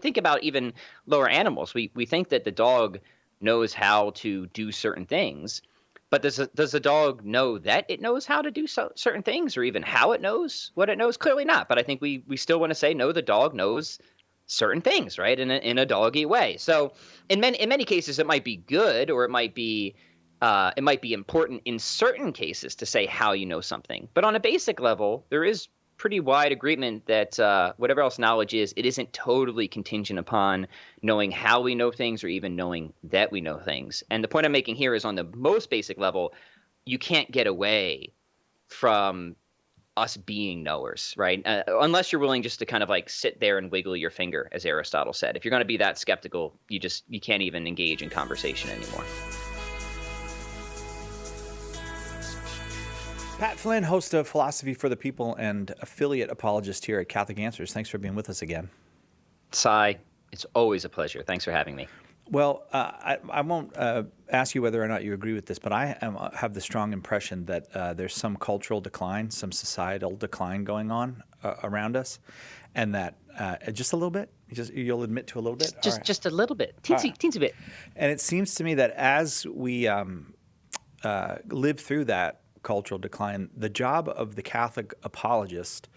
think about even lower animals. We think that the dog knows how to do certain things, but does the dog know that it knows how to do certain things, or even how it knows what it knows? Clearly not. But I think we still want to say no, the dog knows certain things, right? In a doggy way. So in many cases it might be good, or it might be important in certain cases to say how you know something. But on a basic level, there is pretty wide agreement that whatever else knowledge is, it isn't totally contingent upon knowing how we know things or even knowing that we know things. And the point I'm making here is on the most basic level, you can't get away from us being knowers, right? Unless you're willing just to kind of like sit there and wiggle your finger, as Aristotle said. If you're going to be that skeptical, you can't even engage in conversation anymore. Pat Flynn, host of Philosophy for the People and affiliate apologist here at Catholic Answers. Thanks for being with us again. Cy, it's always a pleasure. Thanks for having me. Well, I won't ask you whether or not you agree with this, but I have the strong impression that there's some cultural decline, some societal decline going on around us, and that just a little bit, you'll admit to a little bit? Just a little bit, teensy bit. And it seems to me that as we live through that cultural decline, the job of the Catholic apologist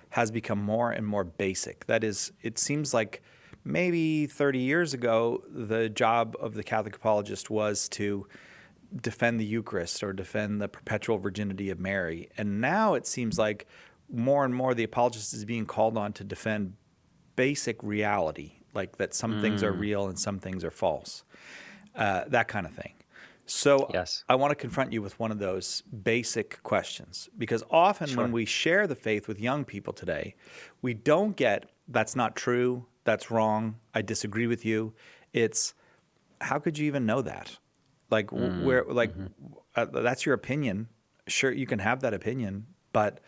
has become more and more basic. That is, it seems like maybe 30 years ago, the job of the Catholic apologist was to defend the Eucharist or defend the perpetual virginity of Mary. And now it seems like more and more the apologist is being called on to defend basic reality, like that some things are real and some things are false, that kind of thing. So yes. I want to confront you with one of those basic questions, because often when we share the faith with young people today, we don't get, that's not true, that's wrong, I disagree with you. It's, how could you even know that? Like, that's your opinion. Sure, you can have that opinion, but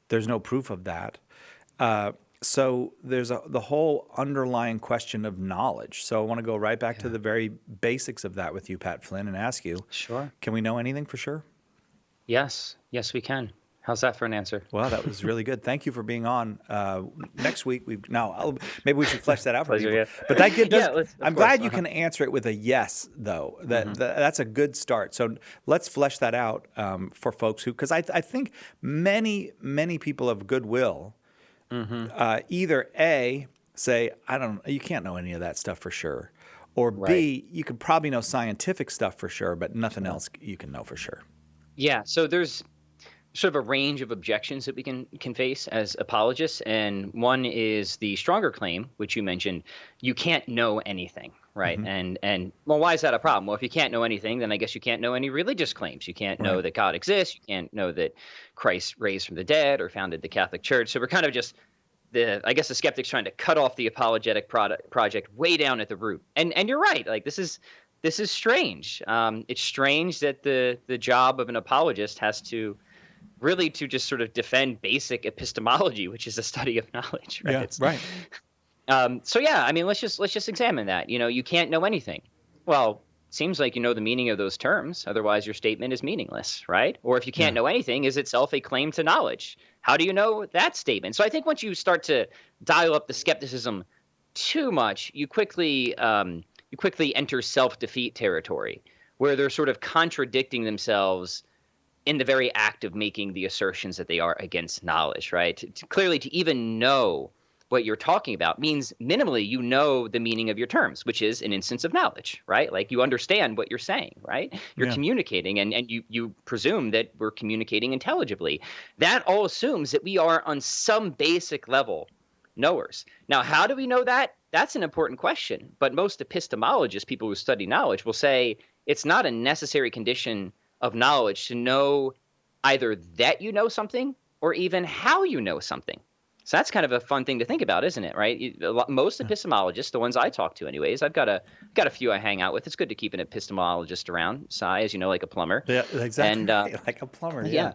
there's no proof of that. So there's the whole underlying question of knowledge. So I want to go right back to the very basics of that with you, Pat Flynn, and ask you, can we know anything for sure? Yes, we can. How's that for an answer? Well, that was really good. Thank you for being on. Next week, maybe we should flesh that out for people. But that does, I'm glad you can answer it with a yes, though. That's a good start. So let's flesh that out for folks who, because I think many people of goodwill either A, say, you can't know any of that stuff for sure, or B, you could probably know scientific stuff for sure, but nothing else you can know for sure. Yeah, so there's sort of a range of objections that we can face as apologists, and one is the stronger claim, which you mentioned, you can't know anything, right? And well, why is that a problem? Well, if you can't know anything, then I guess you can't know any religious claims. You can't know that God exists. You can't know that Christ raised from the dead or founded the Catholic Church. So we're kind of just I guess the skeptic's trying to cut off the apologetic project way down at the root. And you're right. Like this is strange. It's strange that the job of an apologist has to really to just sort of defend basic epistemology, which is a study of knowledge, right? Yeah, right. So yeah, I mean, let's just examine that. You can't know anything. Well, it seems like you know the meaning of those terms. Otherwise, your statement is meaningless, right? Or if you can't know anything, is itself a claim to knowledge? How do you know that statement? So I think once you start to dial up the skepticism too much, you quickly enter self-defeat territory, where they're sort of contradicting themselves in the very act of making the assertions that they are against knowledge, right? Clearly, to even know what you're talking about means minimally you know the meaning of your terms, which is an instance of knowledge, right? Like you understand what you're saying, right? You're communicating, and you presume that we're communicating intelligibly. That all assumes that we are on some basic level knowers. Now, how do we know that? That's an important question. But most epistemologists, people who study knowledge, will say it's not a necessary condition of knowledge to know either that you know something or even how you know something. So that's kind of a fun thing to think about, isn't it? Right? Most epistemologists, the ones I talk to, anyways, I've got a few I hang out with. It's good to keep an epistemologist around, Cy, as you know, like a plumber. Yeah, exactly. And, like a plumber. Yeah.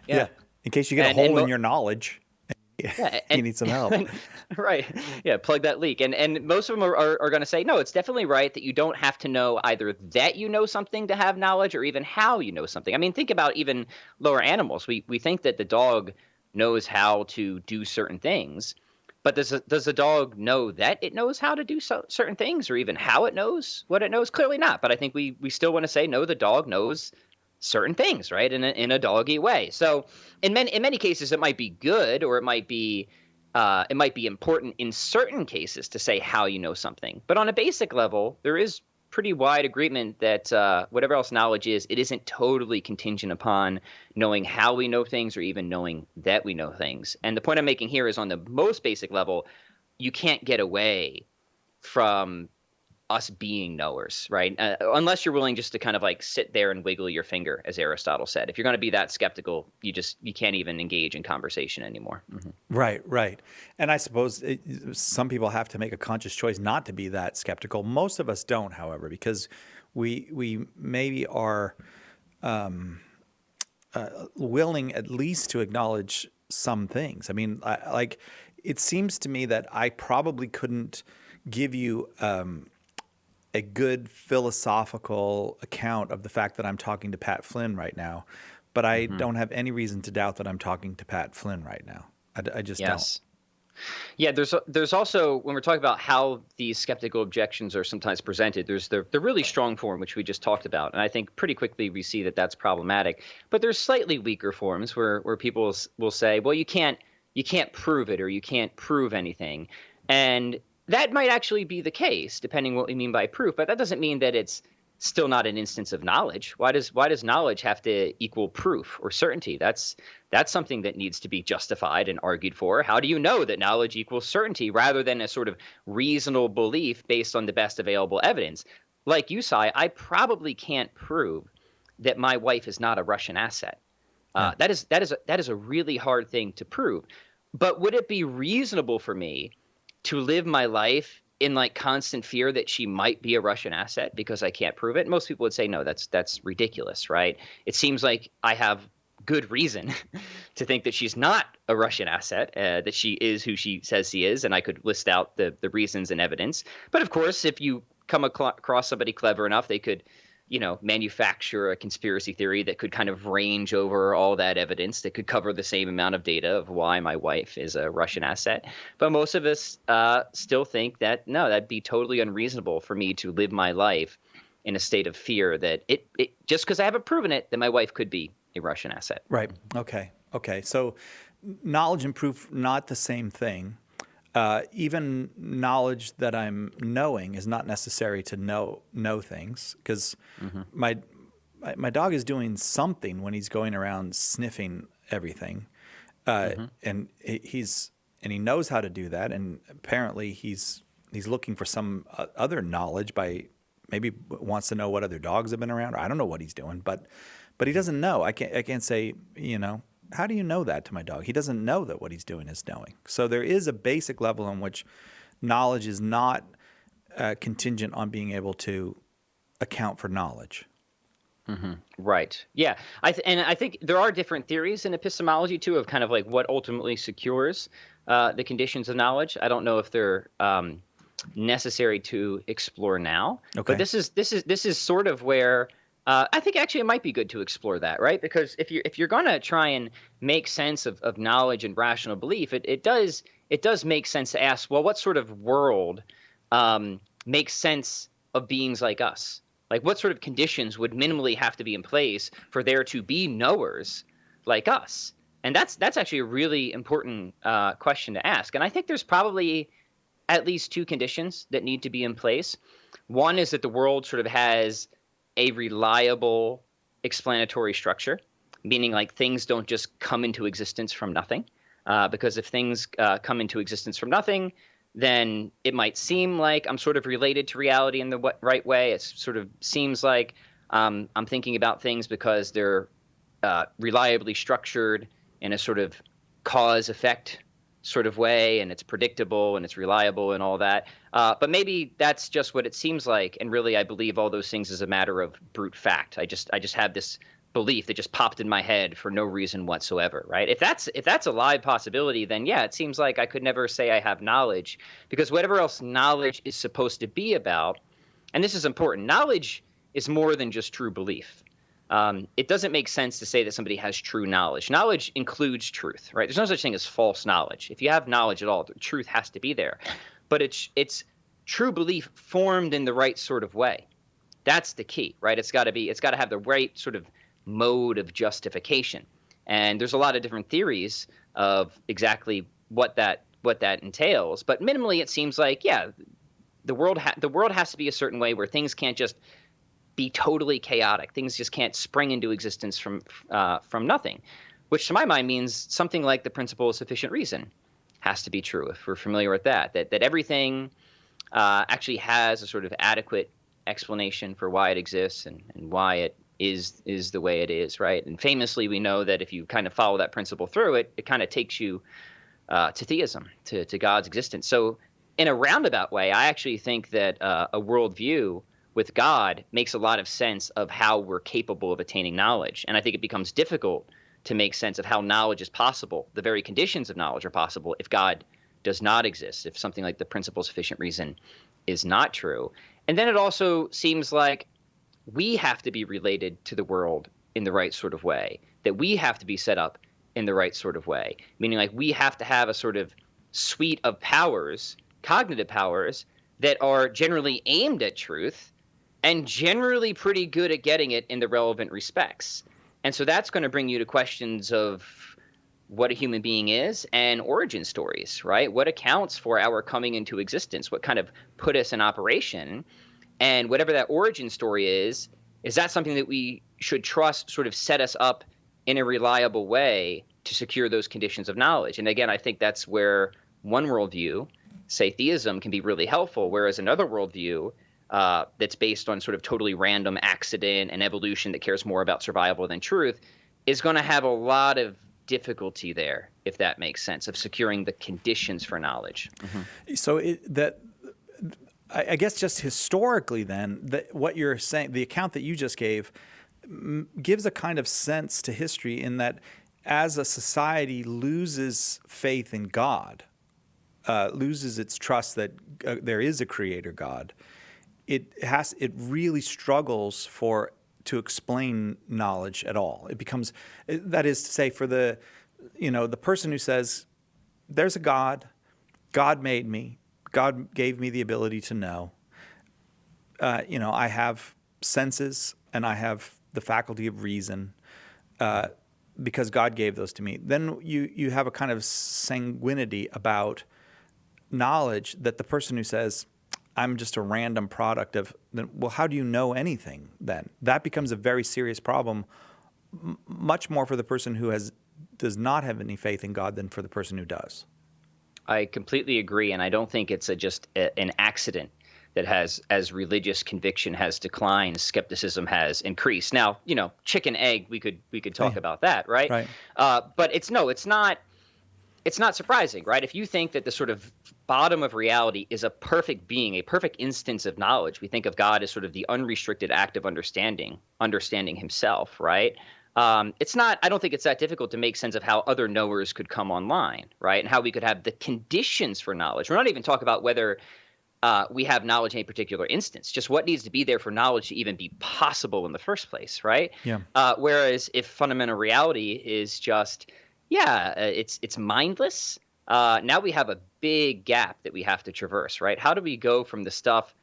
In case you get a hole in your knowledge. You need some help. Right. Yeah. Plug that leak. And most of them are going to say, no, it's definitely right that you don't have to know either that you know something to have knowledge or even how you know something. I mean, think about even lower animals. We think that the dog knows how to do certain things, But does the dog know that it knows how to do certain things, or even how it knows what it knows? Clearly not. But I think we still want to say no. The dog knows certain things, right? In a doggy way. So in many cases, it might be good, or it might be important in certain cases to say how you know something. But on a basic level, there is pretty wide agreement that whatever else knowledge is, it isn't totally contingent upon knowing how we know things or even knowing that we know things. And the point I'm making here is on the most basic level, you can't get away from us being knowers, right? Unless you're willing just to kind of like sit there and wiggle your finger, as Aristotle said. If you're going to be that skeptical, you can't even engage in conversation anymore. Right, right. And I suppose some people have to make a conscious choice not to be that skeptical. Most of us don't, however, because we maybe are willing at least to acknowledge some things. I mean, like it seems to me that I probably couldn't give you a good philosophical account of the fact that I'm talking to Pat Flynn right now, but I don't have any reason to doubt that I'm talking to Pat Flynn right now. I just Yes. Yeah, there's also, when we're talking about how these skeptical objections are sometimes presented, there's the really strong form, which we just talked about. And I think pretty quickly we see that that's problematic. But there's slightly weaker forms where people will say, well, you can't prove it, or you can't prove anything. And that might actually be the case, depending what we mean by proof. But that doesn't mean that it's still not an instance of knowledge. Why does knowledge have to equal proof or certainty? That's something that needs to be justified and argued for. How do you know that knowledge equals certainty rather than a sort of reasonable belief based on the best available evidence? Like you, Sai, I probably can't prove that my wife is not a Russian asset. That is a really hard thing to prove. But would it be reasonable for me to live my life in like constant fear that she might be a Russian asset because I can't prove it? Most people would say, no, that's ridiculous, right? It seems like I have good reason to think that she's not a Russian asset, that she is who she says she is, and I could list out the reasons and evidence. But of course, if you come across somebody clever enough, they could, manufacture a conspiracy theory that could kind of range over all that evidence, that could cover the same amount of data of why my wife is a Russian asset. But most of us still think that, no, that'd be totally unreasonable for me to live my life in a state of fear that it just because I haven't proven it, that my wife could be a Russian asset. Right. Okay. So knowledge and proof, not the same thing. Even knowledge that I'm knowing is not necessary to know things, because my dog is doing something when he's going around sniffing everything, and he knows how to do that, and apparently he's looking for some other knowledge by maybe wants to know what other dogs have been around. I don't know what he's doing, but he doesn't know. I can't say, how do you know that to my dog? He doesn't know that what he's doing is knowing. So there is a basic level in which knowledge is not contingent on being able to account for knowledge. Right. Yeah. And I think there are different theories in epistemology too, of kind of like what ultimately secures the conditions of knowledge. I don't know if they're necessary to explore now. Okay. But this is sort of where I think actually it might be good to explore that, right? Because if you're going to try and make sense of knowledge and rational belief, it does make sense to ask, well, what sort of world makes sense of beings like us? Like, what sort of conditions would minimally have to be in place for there to be knowers like us? And that's actually a really important question to ask. And I think there's probably at least two conditions that need to be in place. One is that the world sort of has a reliable explanatory structure, meaning like things don't just come into existence from nothing. Because if things come into existence from nothing, then it might seem like I'm sort of related to reality in the right way. It sort of seems like I'm thinking about things because they're reliably structured in a sort of cause-effect sort of way, and it's predictable and it's reliable and all that. But maybe that's just what it seems like, and really I believe all those things as a matter of brute fact. I just have this belief that just popped in my head for no reason whatsoever, right? If that's a live possibility, then yeah, it seems like I could never say I have knowledge, because whatever else knowledge is supposed to be about, and this is important, knowledge is more than just true belief. it doesn't make sense to say that somebody has true knowledge. Knowledge includes truth, right? There's no such thing as false knowledge. If you have knowledge at all, the truth has to be there. But it's true belief formed in the right sort of way. That's the key, right? It's got to have the right sort of mode of justification. And there's a lot of different theories of exactly what that entails. But minimally, it seems like, yeah, the world has to be a certain way where things can't just be totally chaotic. Things just can't spring into existence from nothing, which to my mind means something like the principle of sufficient reason has to be true. If we're familiar with that everything actually has a sort of adequate explanation for why it exists and why it is the way it is, right? And famously, we know that if you kind of follow that principle through, it kind of takes you to theism, to God's existence. So in a roundabout way, I actually think that a worldview with God makes a lot of sense of how we're capable of attaining knowledge. And I think it becomes difficult to make sense of how knowledge is possible. The very conditions of knowledge are possible if God does not exist, if something like the principle of sufficient reason is not true. And then it also seems like we have to be related to the world in the right sort of way, that we have to be set up in the right sort of way, meaning like we have to have a sort of suite of powers, cognitive powers, that are generally aimed at truth and generally pretty good at getting it in the relevant respects. And so that's going to bring you to questions of what a human being is and origin stories, right? What accounts for our coming into existence? What kind of put us in operation? And whatever that origin story is that something that we should trust sort of set us up in a reliable way to secure those conditions of knowledge? And again, I think that's where one worldview, say theism, can be really helpful, whereas another worldview that's based on sort of totally random accident and evolution that cares more about survival than truth is going to have a lot of difficulty there, if that makes sense, of securing the conditions for knowledge. Mm-hmm. So I guess just historically then, what you're saying, the account that you just gave, gives a kind of sense to history in that as a society loses faith in God, loses its trust that there is a creator God, it really struggles to explain knowledge at all. It becomes, that is to say, for the person who says, there's a God, God made me, God gave me the ability to know. I have senses and I have the faculty of reason because God gave those to me. Then you have a kind of sanguinity about knowledge that the person who says, I'm just a random product of, well, how do you know anything then? That becomes a very serious problem, much more for the person who does not have any faith in God than for the person who does. I completely agree, and I don't think it's just an accident that as religious conviction has declined, skepticism has increased. Now, chicken egg, we could talk about that, right? Right. But it's not surprising, right? If you think that the sort of bottom of reality is a perfect being, a perfect instance of knowledge, we think of God as sort of the unrestricted act of understanding himself, right? I don't think it's that difficult to make sense of how other knowers could come online, right? And how we could have the conditions for knowledge. We're not even talking about whether we have knowledge in a particular instance, just what needs to be there for knowledge to even be possible in the first place, right? Yeah. Whereas if fundamental reality is just, it's mindless, now we have a big gap that we have to traverse, right? How do we go from the stuff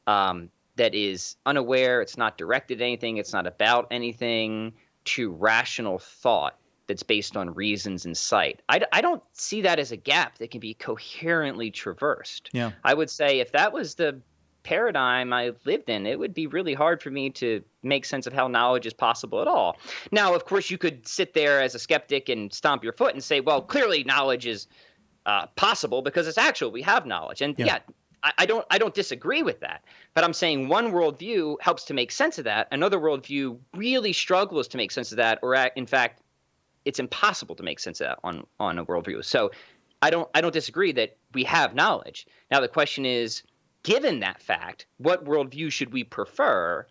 that is unaware, it's not directed at anything, it's not about anything, to rational thought that's based on reasons and sight? I don't see that as a gap that can be coherently traversed. Yeah. I would say if that was the paradigm I lived in, it would be really hard for me to make sense of how knowledge is possible at all. Now, of course, you could sit there as a skeptic and stomp your foot and say, well, clearly knowledge is possible because it's actual. We have knowledge. And I don't disagree with that. But I'm saying one worldview helps to make sense of that. Another worldview really struggles to make sense of that, or in fact, it's impossible to make sense of that on a worldview. So I don't disagree that we have knowledge. Now the question is, given that fact, what worldview should we prefer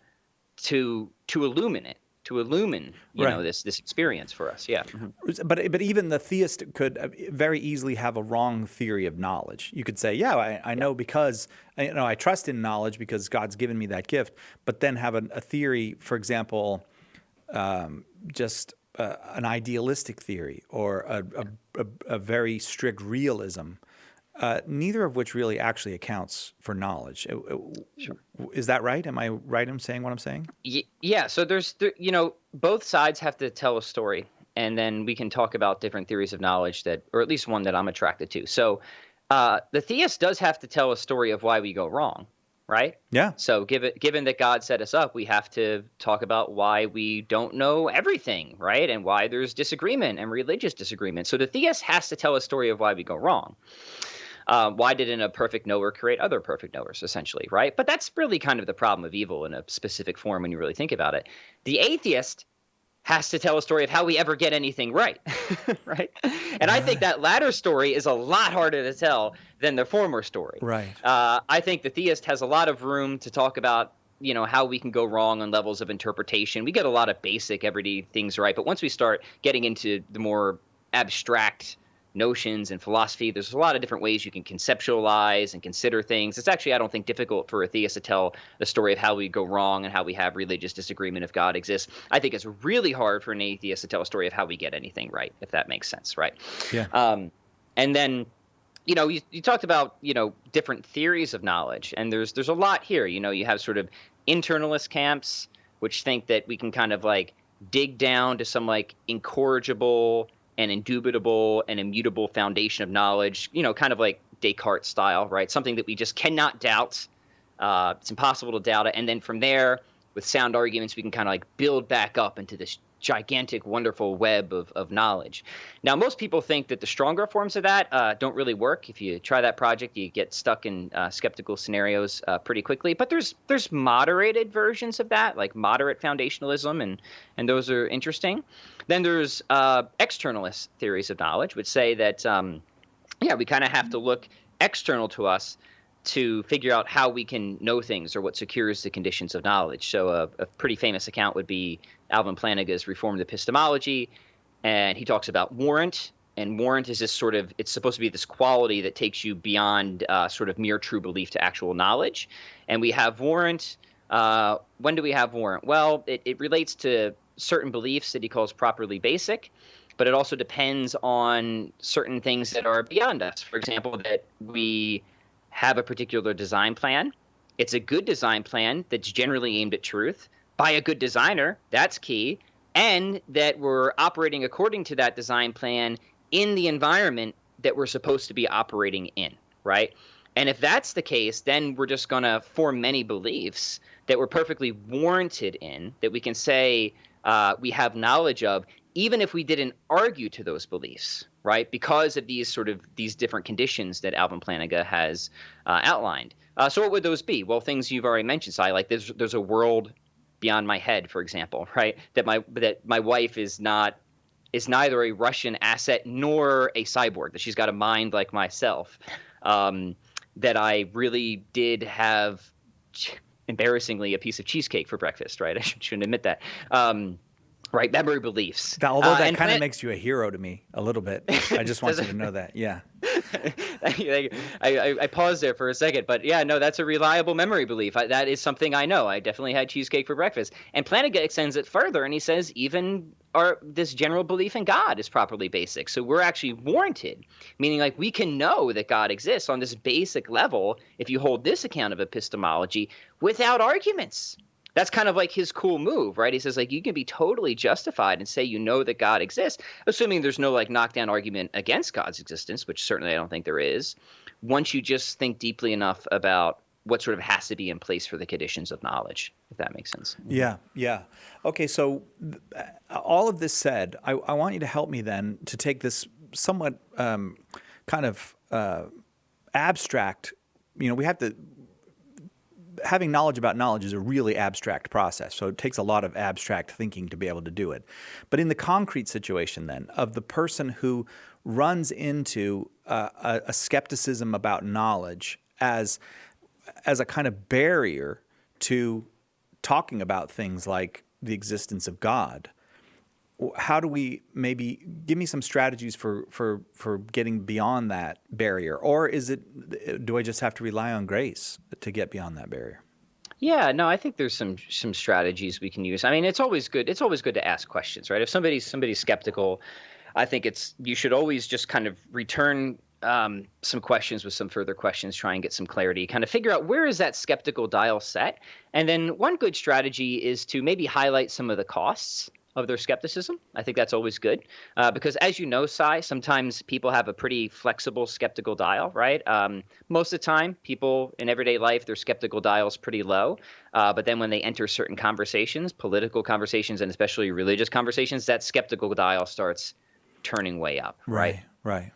to illumine this experience for us? Yeah. Mm-hmm. But even the theist could very easily have a wrong theory of knowledge. You could say, I know because I trust in knowledge because God's given me that gift, but then have a theory, for example, just an idealistic theory or a very strict realism, neither of which really actually accounts for knowledge. Sure. Is that right? Am I right in saying what I'm saying? Yeah. So both sides have to tell a story, and then we can talk about different theories of knowledge that, or at least one that I'm attracted to. So the theist does have to tell a story of why we go wrong, right? Yeah. So given that God set us up, we have to talk about why we don't know everything, right? And why there's disagreement and religious disagreement. So the theist has to tell a story of why we go wrong. Why didn't a perfect knower create other perfect knowers, essentially, right? But that's really kind of the problem of evil in a specific form when you really think about it. The atheist has to tell a story of how we ever get anything right, right? And I think that latter story is a lot harder to tell than the former story. Right. I think the theist has a lot of room to talk about, how we can go wrong on levels of interpretation. We get a lot of basic everyday things right, but once we start getting into the more abstract notions and philosophy, there's a lot of different ways you can conceptualize and consider things. It's actually, I don't think, difficult for a theist to tell the story of how we go wrong and how we have religious disagreement if God exists. I think it's really hard for an atheist to tell a story of how we get anything right, if that makes sense, right? Yeah. And then you talked about different theories of knowledge, and there's a lot here. You have sort of internalist camps which think that we can kind of like dig down to some like incorrigible and indubitable and immutable foundation of knowledge, kind of like Descartes style, right? Something that we just cannot doubt. It's impossible to doubt it. And then from there, with sound arguments, we can kind of like build back up into this gigantic, wonderful web of knowledge. Now, most people think that the stronger forms of that don't really work. If you try that project, you get stuck in skeptical scenarios pretty quickly. But there's moderated versions of that, like moderate foundationalism, and those are interesting. Then there's externalist theories of knowledge, which say that, we kind of have to look external to us to figure out how we can know things or what secures the conditions of knowledge. So a pretty famous account would be Alvin Plantinga's Reformed Epistemology, and he talks about warrant. And warrant is this sort of, it's supposed to be this quality that takes you beyond sort of mere true belief to actual knowledge. And we have warrant. When do we have warrant? Well, it relates to certain beliefs that he calls properly basic, but it also depends on certain things that are beyond us. For example, that we have a particular design plan. It's a good design plan that's generally aimed at truth by a good designer. That's key. And that we're operating according to that design plan in the environment that we're supposed to be operating in, right? And if that's the case, then we're just going to form many beliefs that we're perfectly warranted in, that we can say we have knowledge of, even if we didn't argue to those beliefs, right? Because of these different conditions that Alvin Plantinga has outlined. So what would those be? Well, things you've already mentioned, Si, like there's a world beyond my head, for example, right? That my wife is neither a Russian asset nor a cyborg, that she's got a mind like myself. That I really did have, embarrassingly, a piece of cheesecake for breakfast, right? I shouldn't admit that. Right, memory beliefs. Although that kind of makes you a hero to me a little bit. I just want you to know that. Yeah. I paused there for a second, but yeah, no, that's a reliable memory belief. That is something I know. I definitely had cheesecake for breakfast. And Plantinga extends it further, and he says even this general belief in God is properly basic. So we're actually warranted, meaning like we can know that God exists on this basic level if you hold this account of epistemology without arguments. That's kind of like his cool move, right? He says, like, you can be totally justified and say you know that God exists, assuming there's no, like, knockdown argument against God's existence, which certainly I don't think there is, once you just think deeply enough about what sort of has to be in place for the conditions of knowledge, if that makes sense. Yeah, yeah. Okay, so all of this said, I want you to help me then to take this somewhat kind of abstract, we have to, having knowledge about knowledge is a really abstract process, so it takes a lot of abstract thinking to be able to do it. But in the concrete situation then, of the person who runs into a skepticism about knowledge as a kind of barrier to talking about things like the existence of God, how do we maybe give me some strategies for getting beyond that barrier? Or do I just have to rely on grace to get beyond that barrier? Yeah, no, I think there's some strategies we can use. I mean, it's always good. It's always good to ask questions, right? If somebody's skeptical, I think you should always just kind of return some questions with some further questions, try and get some clarity, kind of figure out where is that skeptical dial set. And then one good strategy is to maybe highlight some of the costs of their skepticism. I think that's always good because, as you know, sometimes people have a pretty flexible skeptical dial, right? Most of the time, people in everyday life, their skeptical dial is pretty low. But then when they enter certain conversations, political conversations, and especially religious conversations, that skeptical dial starts turning way up, right? Right.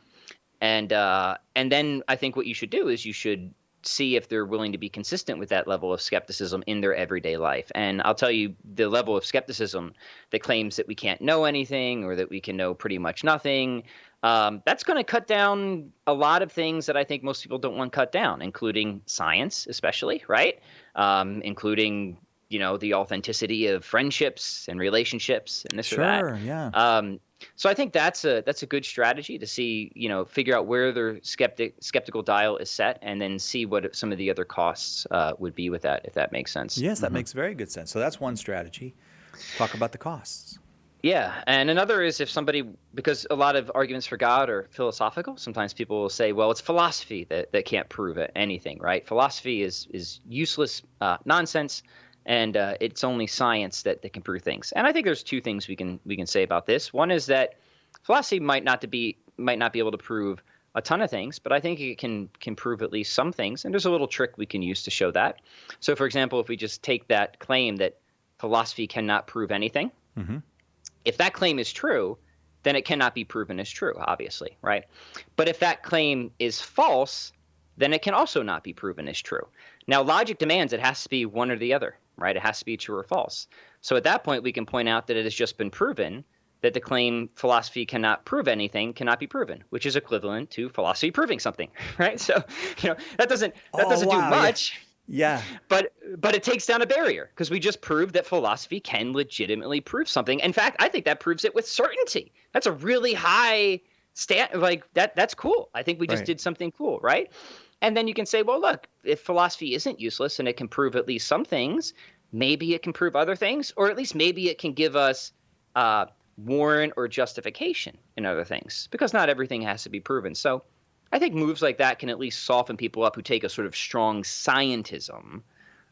And then I think what you should do is you should see if they're willing to be consistent with that level of skepticism in their everyday life. And I'll tell you, the level of skepticism that claims that we can't know anything or that we can know pretty much nothing, that's going to cut down a lot of things that I think most people don't want cut down, including science, especially, right? Including the authenticity of friendships and relationships and this or that. Sure, yeah. So I think that's a good strategy to see, figure out where their skeptical dial is set, and then see what some of the other costs would be with that, if that makes sense. Yes, that makes very good sense. So that's one strategy. Talk about the costs. Yeah, and another is because a lot of arguments for God are philosophical. Sometimes people will say, well, it's philosophy that can't prove anything, right? Philosophy is useless nonsense. And it's only science that can prove things. And I think there's two things we can say about this. One is that philosophy might not be able to prove a ton of things, but I think it can prove at least some things. And there's a little trick we can use to show that. So, for example, if we just take that claim that philosophy cannot prove anything, if that claim is true, then it cannot be proven as true, obviously, right? But if that claim is false, then it can also not be proven as true. Now, logic demands it has to be one or the other, right? It has to be true or false. So at that point, we can point out that it has just been proven that the claim philosophy cannot prove anything cannot be proven, which is equivalent to philosophy proving something, right? So, that doesn't do much. Yeah. But it takes down a barrier because we just proved that philosophy can legitimately prove something. In fact, I think that proves it with certainty. That's a really high that's cool. I think we just did something cool, right? And then you can say, well, look, if philosophy isn't useless and it can prove at least some things, maybe it can prove other things, or at least maybe it can give us warrant or justification in other things, because not everything has to be proven. So I think moves like that can at least soften people up who take a sort of strong scientism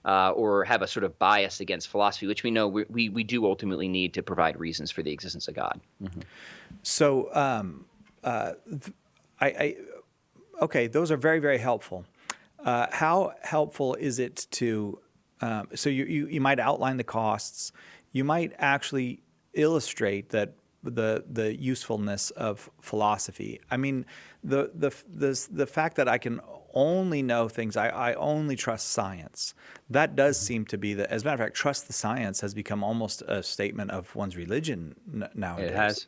or have a sort of bias against philosophy, which we know we do ultimately need to provide reasons for the existence of God. So okay, those are very, very helpful. How helpful is it to so you might outline the costs. You might actually illustrate that the usefulness of philosophy. I mean, the fact that I can only know things, I only trust science. That does seem to be as a matter of fact, trust the science has become almost a statement of one's religion nowadays. It has.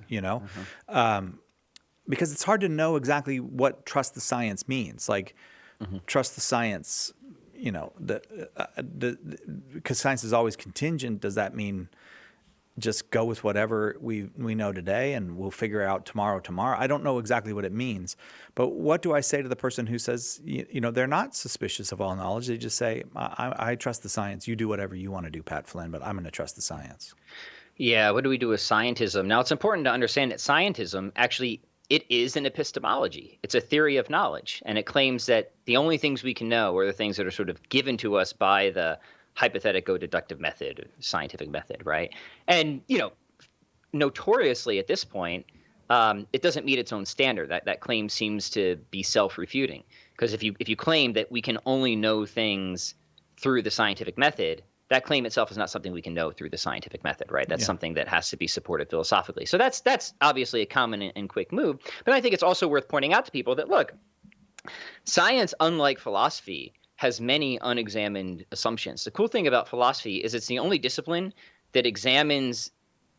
Because it's hard to know exactly what trust the science means. Like, trust the science, because science is always contingent. Does that mean just go with whatever we know today and we'll figure out tomorrow? I don't know exactly what it means. But what do I say to the person who says, they're not suspicious of all knowledge? They just say, I trust the science. You do whatever you want to do, Pat Flynn, but I'm going to trust the science. Yeah, what do we do with scientism? Now, it's important to understand that scientism actually, it is an epistemology. It's a theory of knowledge, and it claims that the only things we can know are the things that are sort of given to us by the hypothetico-deductive method, scientific method, right? And, notoriously at this point, it doesn't meet its own standard. That claim seems to be self-refuting, because if you claim that we can only know things through the scientific method, that claim itself is not something we can know through the scientific method, right? That's something that has to be supported philosophically. So that's obviously a common and quick move. But I think it's also worth pointing out to people that, look, science, unlike philosophy, has many unexamined assumptions. The cool thing about philosophy is it's the only discipline that examines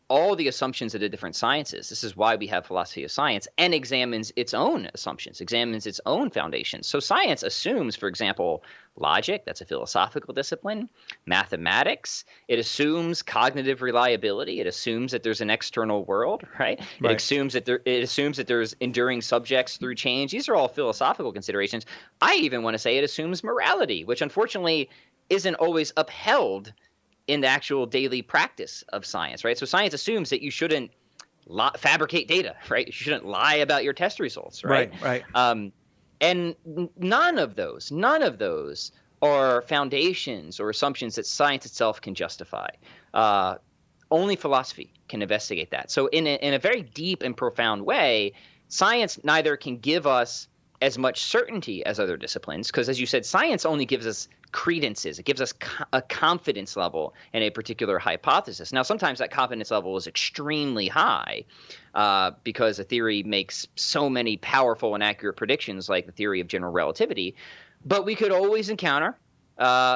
all the assumptions of the different sciences. This is why we have philosophy of science, and examines its own assumptions, examines its own foundations. So science assumes, for example, logic, that's a philosophical discipline, mathematics, it assumes cognitive reliability, it assumes that there's an external world, right? It assumes that there's enduring subjects through change. These are all philosophical considerations. I even want to say it assumes morality, which unfortunately isn't always upheld in the actual daily practice of science, right? So science assumes that you shouldn't fabricate data, right? You shouldn't lie about your test results, right? Right. And none of those are foundations or assumptions that science itself can justify. Only philosophy can investigate that. So in a very deep and profound way, science neither can give us as much certainty as other disciplines, because as you said, science only gives us credences. It gives us a confidence level in a particular hypothesis. Now, sometimes that confidence level is extremely high because a theory makes so many powerful and accurate predictions, like the theory of general relativity. But we could always encounter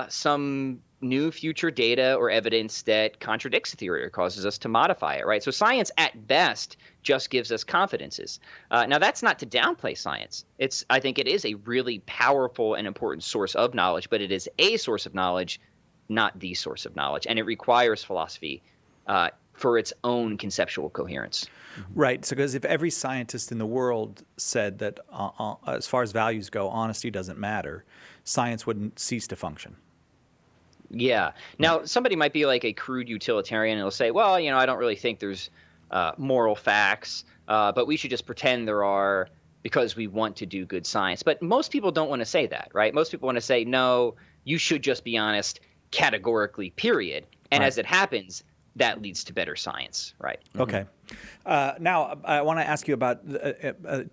some new future data or evidence that contradicts the theory or causes us to modify it, right? So science at best just gives us confidences. Now, that's not to downplay science. I think it is a really powerful and important source of knowledge, but it is a source of knowledge, not the source of knowledge. And it requires philosophy for its own conceptual coherence. Right. So because if every scientist in the world said that as far as values go, honesty doesn't matter, science wouldn't cease to function. Yeah. Now, somebody might be like a crude utilitarian and they'll say, well, I don't really think there's moral facts, but we should just pretend there are because we want to do good science. But most people don't want to say that, right? Most people want to say, no, you should just be honest categorically, period. And as it happens, that leads to better science, right? Okay. Now, I want to ask you about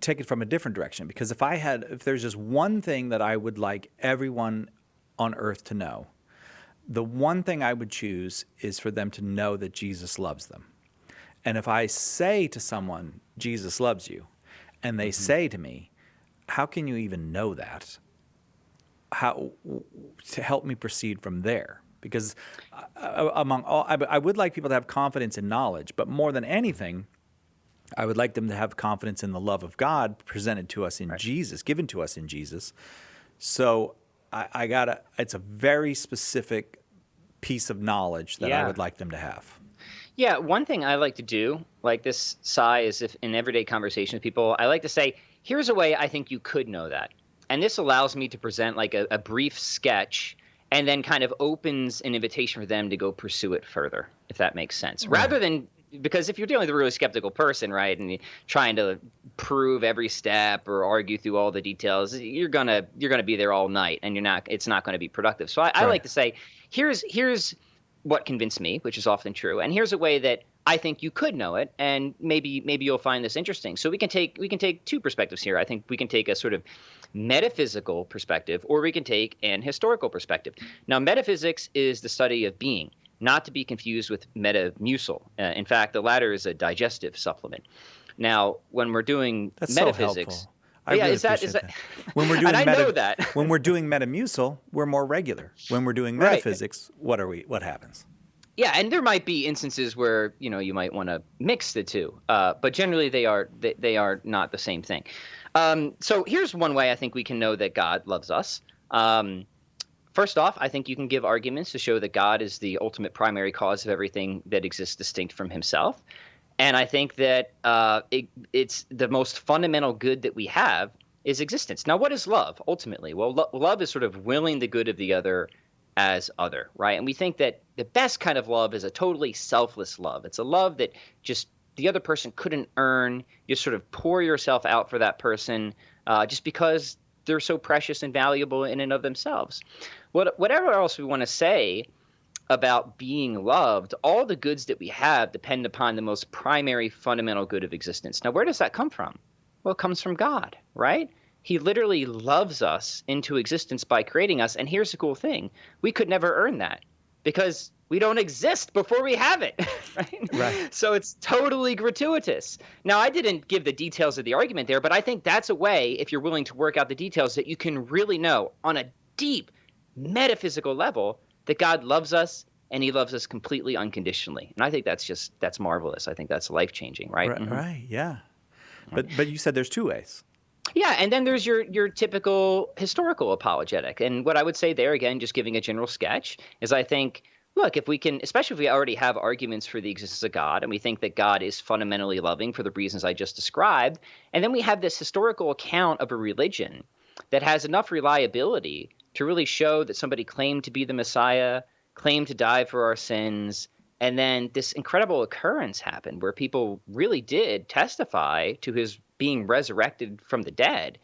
take it from a different direction, because if there's just one thing that I would like everyone on earth to know, the one thing I would choose is for them to know that Jesus loves them. And if I say to someone, Jesus loves you, and they say to me, how can you even know that? How to help me proceed from there? Because I would like people to have confidence in knowledge, but more than anything, I would like them to have confidence in the love of God presented to us in Jesus, given to us in Jesus. So it's a very specific piece of knowledge that I would like them to have. Yeah, one thing I like to do, like this, Sai, is if in everyday conversation with people, I like to say, here's a way I think you could know that. And this allows me to present like a brief sketch and then kind of opens an invitation for them to go pursue it further, if that makes sense. Right. Rather than, because if you're dealing with a really skeptical person, right, and you're trying to prove every step or argue through all the details, you're gonna be there all night, and it's not going to be productive. So I like to say, here's what convinced me, which is often true, and here's a way that I think you could know it, and maybe you'll find this interesting. So we can take two perspectives here. I think we can take a sort of metaphysical perspective, or we can take an historical perspective. Now, metaphysics is the study of being, not to be confused with metamucil. In fact, the latter is a digestive supplement. Now, when we're doing metaphysics, so helpful. Is that when we're doing I know that when we're doing metamucil, we're more regular. When we're doing metaphysics, what happens? Yeah, and there might be instances where you might want to mix the two, but generally they are not the same thing. So here's one way I think we can know that God loves us. First off, I think you can give arguments to show that God is the ultimate primary cause of everything that exists distinct from himself. And I think that it's the most fundamental good that we have is existence. Now, what is love ultimately? Well, love is sort of willing the good of the other as other, right? And we think that the best kind of love is a totally selfless love. It's a love that just the other person couldn't earn. You sort of pour yourself out for that person just because they're so precious and valuable in and of themselves. Whatever else we want to say about being loved, all the goods that we have depend upon the most primary fundamental good of existence. Now, where does that come from? Well, it comes from God, right? He literally loves us into existence by creating us. And here's the cool thing. We could never earn that because we don't exist before we have it, right? So it's totally gratuitous. Now, I didn't give the details of the argument there, but I think that's a way, if you're willing to work out the details, that you can really know on a deep metaphysical level that God loves us and he loves us completely unconditionally. And I think that's marvelous. I think that's life-changing, right? Right, yeah. But you said there's two ways. Yeah, and then there's your typical historical apologetic. And what I would say there, again, just giving a general sketch, is I think, look, if we can, especially if we already have arguments for the existence of God, and we think that God is fundamentally loving for the reasons I just described, and then we have this historical account of a religion that has enough reliability to really show that somebody claimed to be the Messiah, claimed to die for our sins, and then this incredible occurrence happened where people really did testify to his being resurrected from the dead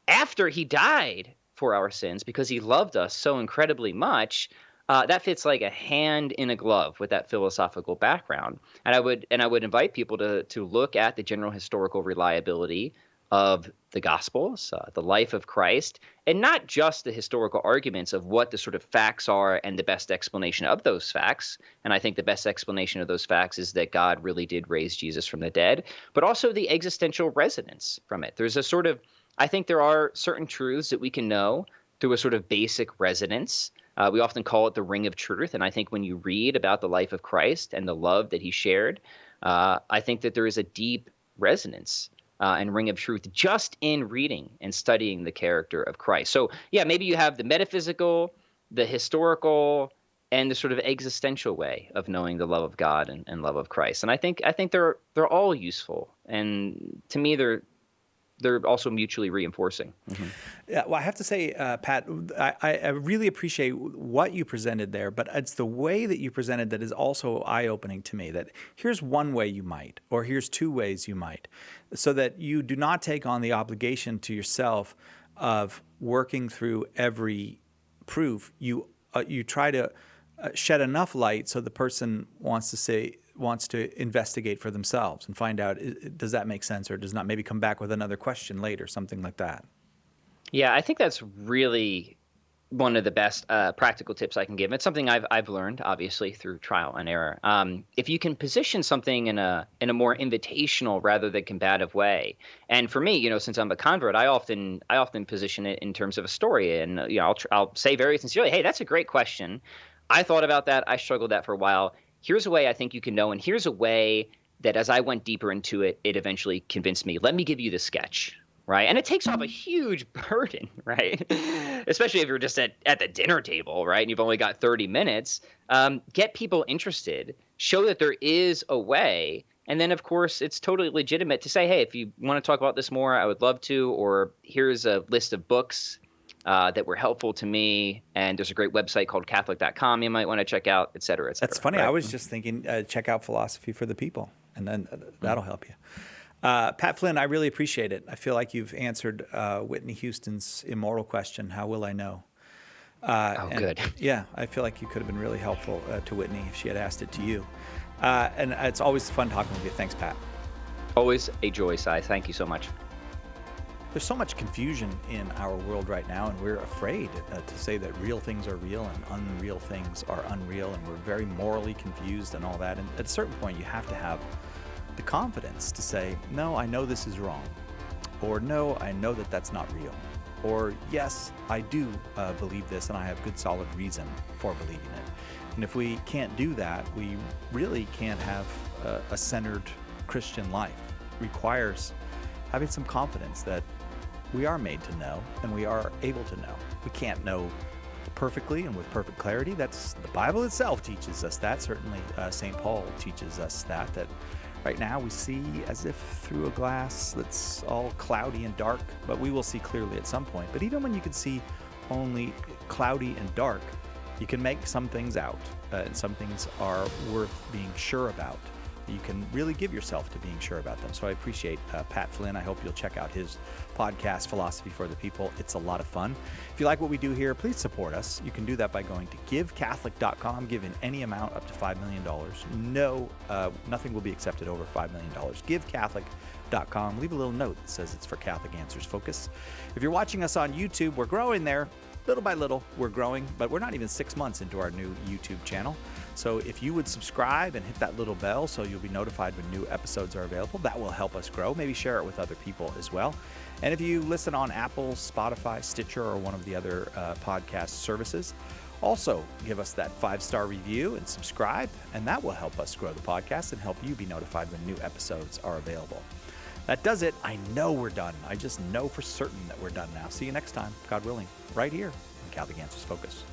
after he died for our sins because he loved us so incredibly much. That fits like a hand in a glove with that philosophical background. And I would invite people to look at the general historical reliability of the Gospels, the life of Christ, and not just the historical arguments of what the sort of facts are and the best explanation of those facts. And I think the best explanation of those facts is that God really did raise Jesus from the dead, but also the existential resonance from it. There's a sort of, I think there are certain truths that we can know through a sort of basic resonance. We often call it the ring of truth. And I think when you read about the life of Christ and the love that he shared, I think that there is a deep resonance and ring of truth just in reading and studying the character of Christ. So, yeah, maybe you have the metaphysical, the historical, and the sort of existential way of knowing the love of God and love of Christ. And I think they're all useful. And to me, they're also mutually reinforcing. Mm-hmm. Yeah, well, I have to say, Pat, I really appreciate what you presented there, but it's the way that you presented that is also eye-opening to me, that here's one way you might, or here's two ways you might, so that you do not take on the obligation to yourself of working through every proof. You try to shed enough light so the person wants to investigate for themselves and find out, does that make sense or does not, maybe come back with another question later, something like that. Yeah, I think that's really one of the best practical tips I can give. It's something I've learned, obviously, through trial and error. If you can position something in a more invitational rather than combative way, and for me, since I'm a convert, I often position it in terms of a story, and I'll say very sincerely, "Hey, that's a great question. I thought about that. I struggled that for a while. Here's a way I think you can know, and here's a way that as I went deeper into it, it eventually convinced me. Let me give you the sketch." Right. And it takes off a huge burden, right? Especially if you're just at the dinner table, right? And you've only got 30 minutes. Get people interested, show that there is a way. And then, of course, it's totally legitimate to say, hey, if you want to talk about this more, I would love to. Or here's a list of books that were helpful to me. And there's a great website called Catholic.com you might want to check out, et cetera, et cetera. That's funny. Right? I was just thinking, check out Philosophy for the People, and then that'll help you. Pat Flynn, I really appreciate it. I feel like you've answered Whitney Houston's immortal question, how will I know? Good. Yeah, I feel like you could have been really helpful to Whitney if she had asked it to you. And it's always fun talking with you. Thanks, Pat. Always a joy, Si. Thank you so much. There's so much confusion in our world right now, and we're afraid to say that real things are real and unreal things are unreal, and we're very morally confused and all that. And at a certain point, you have to have the confidence to say, no, I know this is wrong, or no, I know that that's not real, or yes, I do believe this and I have good solid reason for believing it. And if we can't do that, we really can't have a centered Christian life. It requires having some confidence that we are made to know and we are able to know. We can't know perfectly and with perfect clarity. That's the Bible itself teaches us that. Certainly St. Paul teaches us that right now we see as if through a glass that's all cloudy and dark, but we will see clearly at some point. But even when you can see only cloudy and dark, you can make some things out, and some things are worth being sure about. You can really give yourself to being sure about them. So I appreciate Pat Flynn. I hope you'll check out his podcast, Philosophy for the People. It's a lot of fun. If you like what we do here, please support us. You can do that by going to givecatholic.com. Give in any amount up to $5 million. No, nothing will be accepted over $5 million. Givecatholic.com. Leave a little note that says it's for Catholic Answers Focus. If you're watching us on YouTube, we're growing there. Little by little, we're growing, but we're not even 6 months into our new YouTube channel. So if you would subscribe and hit that little bell so you'll be notified when new episodes are available, that will help us grow. Maybe share it with other people as well. And if you listen on Apple, Spotify, Stitcher, or one of the other podcast services, also give us that 5-star review and subscribe, and that will help us grow the podcast and help you be notified when new episodes are available. That does it. I know we're done. I just know for certain that we're done now. See you next time, God willing, right here on Catholic Answers Focus.